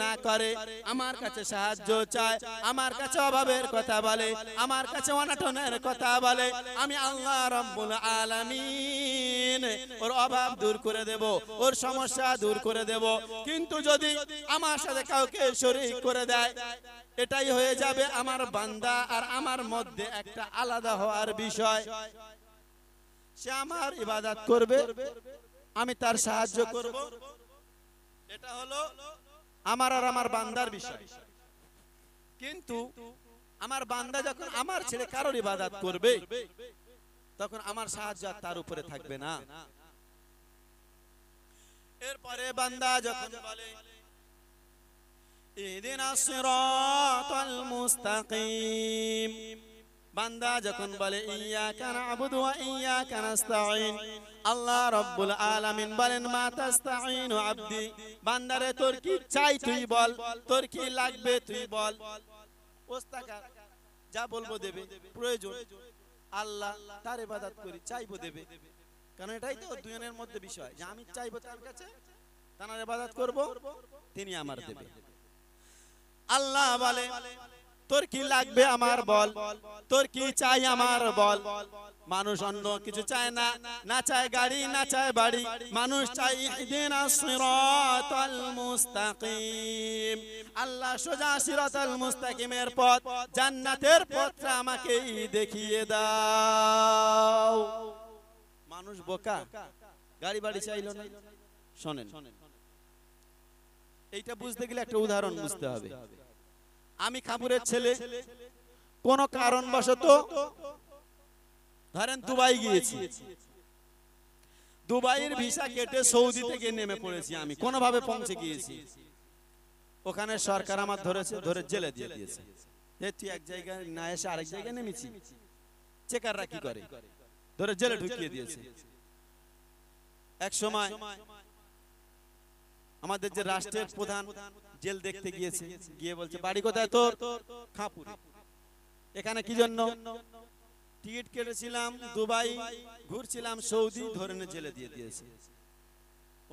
না করে, আমার কাছে সাহায্য চায়, আমার কাছে অভাবের কথা বলে, আমার কাছে অনাটনের কথা বলে, আমি আল্লাহ রাব্বুল আলামিন ওর অভাব দূর করে দেব, ওর সমস্যা দূর করে দেব। কিন্তু যদি আমার সাথে কাউকে শরীক করে দেয়, এটাই হয়ে যাবে আমার বান্দা আর আমার মধ্যে একটা আলাদা হওয়ার বিষয়। সে আমার ইবাদত করবে, আমি তার সাহায্য করব, এটা হলো আমার আর আমার বান্দার বিষয়। কিন্তু আমার বান্দা যখন আমার ছেড়ে কারোর ইবাদত করবে, তখন আমার সাহায্য তার উপরে থাকবে না। এরপরে বান্দা যখন বলে ইহদিনাস সিরাতাল মুস্তাকিম, বান্দা যখন বলে ইয়্যাকা না'বুদু ওয়া ইয়্যাকা নাস্তাঈন, আল্লাহ রাব্বুল আলামিন বলেন মা তাস্তাঈনু আবদি, বান্দারে তোর কি চাই তুই বল, তোর কি লাগবে তুই বল। ওস্তাকার যা বলবো দেবে, প্রয়োজন আল্লাহ, তার ইবাদত করি, চাইবো দেবে। কারণ এটাই তো দুজনের মধ্যে বিষয়, যে আমি চাইবো তার কাছে, তার ইবাদত করব, তিনি আমার দেবে। আল্লাহ বলে তোর কি লাগবে আমার বল, তোর কি চাই আমার বল। মানুষ অন্য কিছু চায় না, না চায় গাড়ি, না চায় বাড়ি, মানুষ চায় ইহদিনাস সিরাতাল মুস্তাকিম, আল্লাহ সোজা সিরাতাল মুস্তাকিমের পথ, জান্নাতের পথটা আমাকে দেখিয়ে দাও। মানুষ বোকা, গাড়ি বাড়ি চাইলো না। শোনেন, এইটা বুঝতে গেলে একটা উদাহরণ বুঝতে হবে। আমি খাপুরের ছেলে, কোন কারণবশত ধরেন দুবাই গিয়েছি, দুবাইয়ের ভিসা কেটে সৌদি থেকে নেমে পড়েছি, আমি কোনোভাবে পৌঁছে গিয়েছি। ওখানে সরকার আমার ধরেছে, ধরে জেলে দিয়ে দিয়েছে। তুই এক জায়গায় না এসে আরেক জায়গায় নেমেছি, চেকাররা কি করে, ধরে জেলে ঢুকিয়ে দিয়েছে। এক সময় আমাদের যে রাষ্ট্রের প্রধান জেল দেখতে গিয়েছে, গিয়ে বলছে বাড়ি কোথায় তোর? খাপুরে। এখানে কি জন্য? টিকিট কেটেছিলাম দুবাই, ঘুরছিলাম সৌদি, ধরে নিয়ে জেলে দিয়ে দিয়েছে।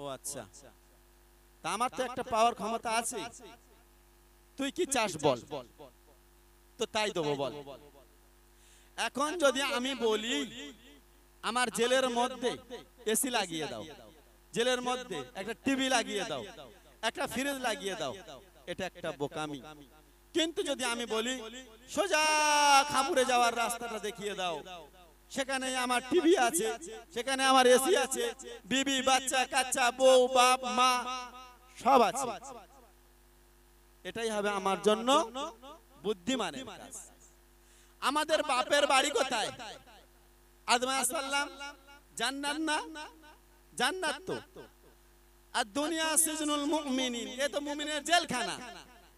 ও আচ্ছা, তা আমার তো একটা পাওয়ার ক্ষমতা আছে, তুই কি চাস বল, তো তাই দেবো বল। এখন যদি আমি বলি আমার জেলের মধ্যে এসি লাগিয়ে দাও, জেলের মধ্যে একটা টিভি লাগিয়ে দাও, একটা ফ্রিজ লাগিয়ে দাও, এটা একটা বোকামি। কিন্তু যদি আমি বলি সোজা খাপুরে যাওয়ার রাস্তাটা দেখিয়ে দাও, সেখানে আমার টিভি আছে, সেখানে আমার এসি আছে, বিবি বাচ্চা কাচ্চা বউ বাপ মা সব আছে, এটাই হবে আমার জন্য বুদ্ধিমানের কাজ। আমাদের বাপের বাড়ি কোথায়? আদম আলাইহিস সালাম, জান্নাত না? জান্নাত তো। আর দুনিয়া সিজনুল মুমিনিন, এ তো মুমিনের জেলখানা।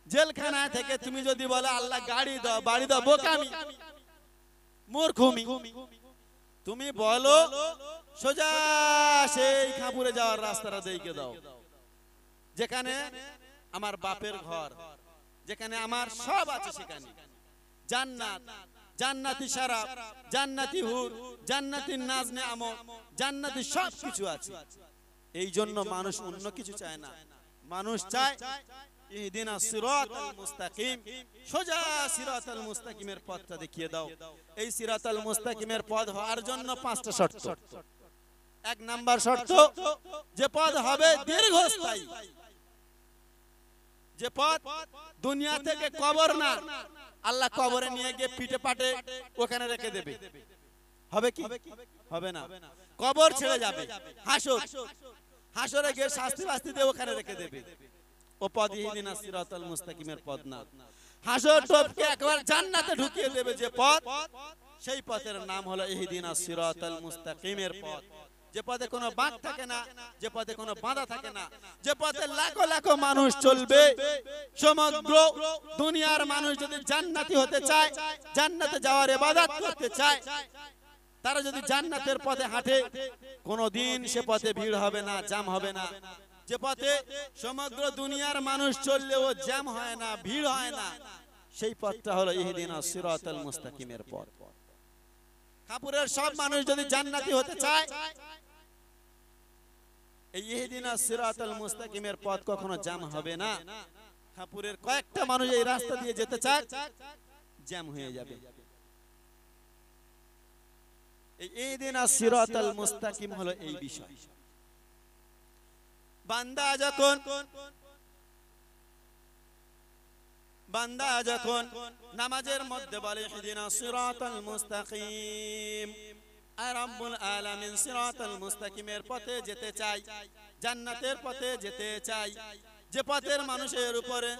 জেলখানা থেকে তুমি যদি বলো আল্লাহ গাড়ি দাও বাড়ি দাও, বোকামি, মূর্খমি। তুমি বলো সোজা সেই খাপুরে যাওয়ার রাস্তাটা দেখিয়ে দাও, যেখানে আমার বাপের ঘর, যেখানে আমার সব আছে, সেখানে জান্নাত, জান্নাতি শরাব, জান্নাতি হুর, জান্নাতি নাজ নেয়ামত, জান্নাতি সব কিছু আছে। এই জন্য মানুষ অন্য কিছু চায় না, মানুষ চায় ইহদিনাস সিরাতাল মুস্তাকিম, সোজা সিরাতাল মুস্তাকিমের পথটা দেখিয়ে দাও। এই সিরাতাল মুস্তাকিমের পথ হওয়ার জন্য 5টা শর্ত। 1 নাম্বার শর্ত, যে পথ হবে দীর্ঘস্থায়ী, যে পথ দুনিয়া থেকে কবর না, আল্লাহ কবরে নিয়ে গিয়ে পিঠে পাটে ওখানে রেখে দেবে, হবে কি? হবে না। কবর ছেড়ে যাবে, হাসর, হাসরে গিয়ে শাস্তি বাস্তি দিয়ে ওখানে রেখে দেবে। ও পথ ইহদিনাস সিরাতাল মুস্তাকিমের পথ না। হাসর টপকে একবার জান্নাতে ঢুকিয়ে দেবে যে পথ, সেই পথের নাম হলো ইহদিনাস সিরাতাল মুস্তাকিমের পথ। যে পথে কোনো বাঁক থাকে না, যে পথে কোনো বাধা থাকে না, যে পথে লাখো লাখো মানুষ চলবে। সমগ্র দুনিয়ার মানুষ যদি জান্নাতি হতে চায়, জান্নাতে যাওয়ার ইবাদত করতে চায়, তারা যদি জান্নাতের পথে হাঁটে, কোনোদিন সে পথে ভিড় হবে না, জ্যাম হবে না। যে পথে সমগ্র দুনিয়ার মানুষ চললেও জ্যাম হয় না, ভিড় হয় না, সেই পথটা হলো ইহদিনাস সিরাতাল মুস্তাকিমের পথ। কাপুরের সব মানুষ যদি জান্নাতি হতে চায়, এই ইহদিনাস সিরাতাল মুস্তাকিমের পথ কখনো জ্যাম হবে না। কাপুরের কয়েকটা মানুষ এই রাস্তা দিয়ে যেতে চায়, জ্যাম হয়ে যাবে। এই ইহদিনাস সিরাতাল মুস্তাকিম হলো এই বিষয়। বান্দা যখন নামাজের মধ্যে বলে ইহদিনাস সিরাতাল মুস্তাকিম, আর রব্বুল আলামিন সিরাতাল মুস্তাকিমের পথে যেতে চাই, জান্নাতের পথে যেতে চাই, যে পথের মানুষের উপরে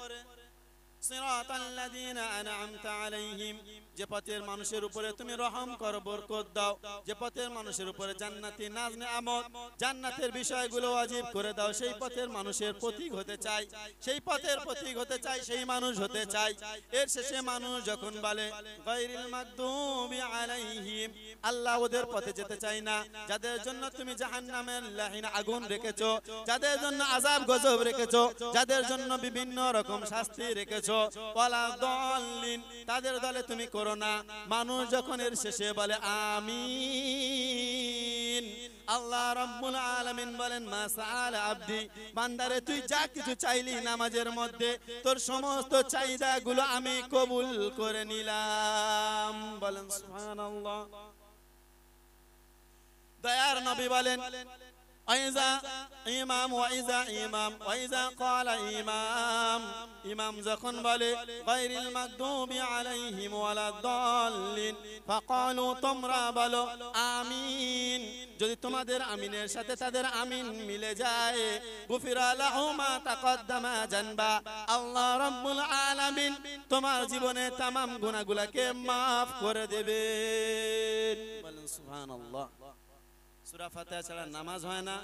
সিরাতাল্লাযীনা আন'আমতা আলাইহিম, যে পথের মানুষের উপরে তুমি রহম করো, বরকত দাও, যে পথের মানুষের উপরে জান্নাতি নাজ নেয়ামত, জান্নাতের বিষয়গুলো ওয়াজিব করে দাও, সেই পথের মানুষের প্রতীক হতে চাই, সেই পথের প্রতীক হতে চাই, সেই মানুষ হতে চাই। এর শেষে মানুষ যখন বলে গায়রিল মাগদুবি আলাইহিম, আল্লাহ ওদের পথে যেতে চাই না যাদের জন্য তুমি জাহান্নামের লাহিন আগুন রেখেছো, যাদের জন্য আযাব গজব রেখেছো, যাদের জন্য বিভিন্ন রকম শাস্তি রেখেছো, ওয়ালা দাল্লিন, তাদের দলে তুমি করো না। মানুষ যখন এর শেষে বলে আমিন, আল্লাহ রাব্বুল আলামিন বলেন মা সাআলা আবদি, বান্দারে তুই যা কিছু চাইলি নামাজের মধ্যে, তোর সমস্ত চাহিদাগুলো আমি কবুল করে নিলাম। বলেন সুবহানাল্লাহ। দয়ার নবী বলেন আইজা ইমাম ওয়াইজা ইমাম ওয়াইজা ক্বালা ইমাম, ইমাম যখন বলে গায়রিল মাগদুবি আলাইহিম ওয়ালাদ দাল্লিন ফাকালু, তোমরা বলো আমিন। যদি তোমাদের আমিনের সাথে তাদের আমিন মিলে যায়, গুফিরা লাহু মা তাকদ্দামা জানবা, আল্লাহ রাব্বুল আলামিন তোমার জীবনে तमाम গুনাহগুলোকে maaf করে দেবেন। বলেন সুবহানাল্লাহ। সূরা ফাতিহা ছাড়া নামাজ হয় না,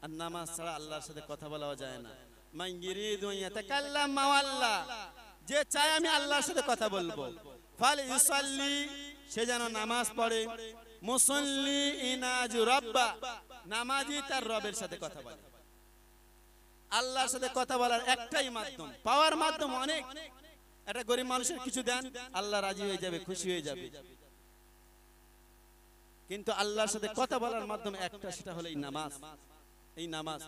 আর নামাজ ছাড়া আল্লাহর সাথে কথা বলা যায় না। মান ইরিদু ইয়াতাকাল্লাম মা'আল্লাহ, যে চায় আমি আল্লাহর সাথে কথা বলবো, ফাল ইউসাল্লি, সে যেন নামাজ পড়ে, মুসাল্লি ইনাজু রাব্বা, নামাজি তার রবের সাথে কথা বলে। আল্লাহর সাথে কথা বলার একটাই মাধ্যম, পাওয়ার মাধ্যম অনেক। একটা গরিব মানুষের কিছু দেন, আল্লাহ রাজি হয়ে যাবে, খুশি হয়ে যাবে। কিন্তু আল্লাহর সাথে কথা বলার মাধ্যমে একটা, সেটা হলো এই নামাজ। এই নামাজ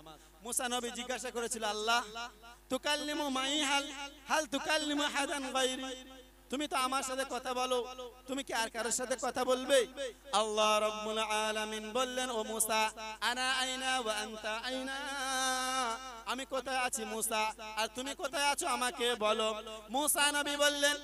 মুসা নবী জিজ্ঞাসা করেছিল, আল্লাহ তুকাল্লিমু মাই হাল তুকাল্লিমু আহাদান গায়রি, তুমি তো আমার সাথে কথা বলো, তুমি কি আর কারোর সাথে কথা বলবে? আল্লাহ রাব্বুল আলামিন বললেন, ও মুসা আনা আইনা ওয়া আনতা আইনা, আমি কোথায় আছি মুসা, আর তুমি কোথায় আছো আমাকে বলো। মুসা নবী বললেন,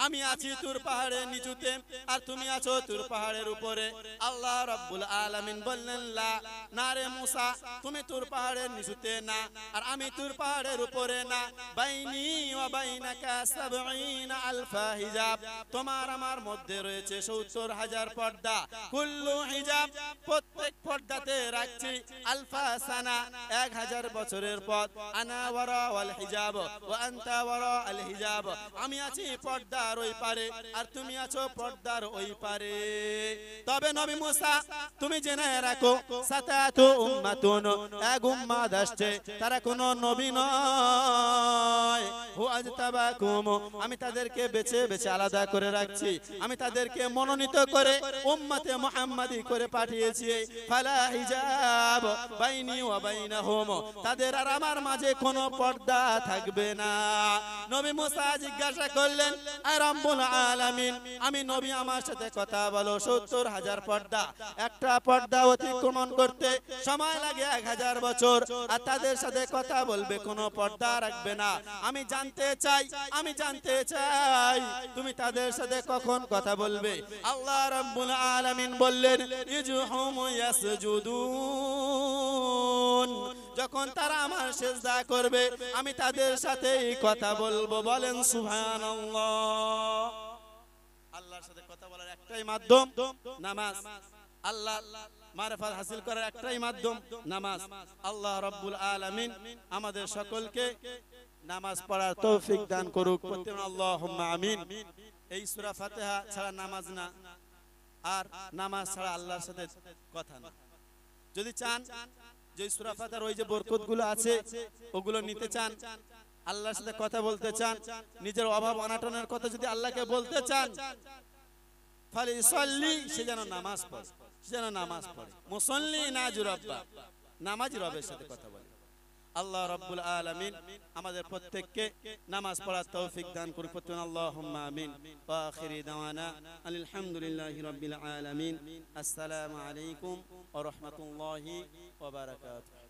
আমি আছি তুর পাহাড়ের নিচুতে, আর তুমি আছো তুর পাহাড়ের উপরে। আল্লাহ রাব্বুল আলামিন বললেন, লা, না রে মুসা, তুমি তুর পাহাড়ের নিচুতে না, আর আমি তুর পাহাড়ের উপরে না। বাইনি ওয়া বাইনাকা ৭০ আলফা হিজাব, তোমার আমার মধ্যে রয়েছে ৭০,০০০ পর্দা। কুল্লু হিজাব, প্রত্যেক পর্দাতে রাখছি আলফা সানা, ১০০০ বছরের পথ। আনা ওয়ারা আল হিজাব ওয়া আনতা ওয়ারা আল হিজাব, আমি আছি পর্দার ওই পারে, আর তুমি আছো পর্দার ওই পারে। তবে নবী মুসা, তুমি জেনে রাখো, সাতাতু উম্মাতুন, এক উম্মাত আসছে, তারা কোনো নবী নয়। হু আজতাবাকুম, আমি তাদেরকে বেছে বেছে আলাদা করে রাখছি, আমি তাদেরকে মনোনীত করে উম্মতে মুহাম্মাদি করে পাঠিয়েছি। ফালা হিজাব বাইনি ওয়া বাইনাহুম, তাদের আর আমার মাঝে কোনো পর্দা থাকবে না। নবী মুসা জিজ্ঞাসা করলেন, আয় রব্বুল আলামিন, আমি নবী, আমার সাথে কথা বলো, ৭০,০০০ পর্দা, একটা পর্দা অতিক্রমণ করতে সময় লাগে ১০০০ বছর, আর তাদের সাথে কথা বলবে, কোনো পর্দা রাখবে না। আমি জানতে চাই তুমি তাদের সাথে কখন কথা বলবে। আল্লাহ রাব্বুল আলামিন বললেন, ইজহুম ইয়াসজুদুন, যখন তারা আমার সিজদা করবে, আমি তাদের সাথেই কথা বলবো। বলেন সুবহানাল্লাহ। আল্লাহর সাথে কথা বলার একটাই মাধ্যম নামাজ, আল্লাহ মারিফাত হাসিল করার একটাই মাধ্যম নামাজ। আল্লাহ রাব্বুল আলামিন আমাদের সকলকে নামাজ পড়ার তৌফিক দান করুক। আল্লাহুম্মা আমিন। এই সূরা ফাতিহা ছাড়া নামাজ না, আর নামাজ ছাড়া আল্লাহর সাথে কথা না। যদি চান যে সূরা ফাতিহার ওই যে বরকতগুলো আছে ওগুলো নিতে চান, আল্লাহর সাথে কথা বলতে চান, নিজের অভাব অনাটনের কথা যদি আল্লাহকে বলতে চান, ফালিসাল্লি, সে যেন নামাজ পড়ে, সে যেন নামাজ পড়ে। মুসাল্লি নাজু রাব্বা, নামাজি রবের সাথে কথা বলে। আল্লাহ রাব্বুল আলামিন আমাদের প্রত্যেককে নামাজ পড়ার তৌফিক দান করুন। পড়ুন আল্লাহুম্মা আমিন। ওয়া আখিরি দাওয়ানা আলহামদুলিল্লাহি রাব্বিল আলামিন। আসসালামু আলাইকুম ওয়া রাহমাতুল্লাহি ওয়া বারাকাতুহু।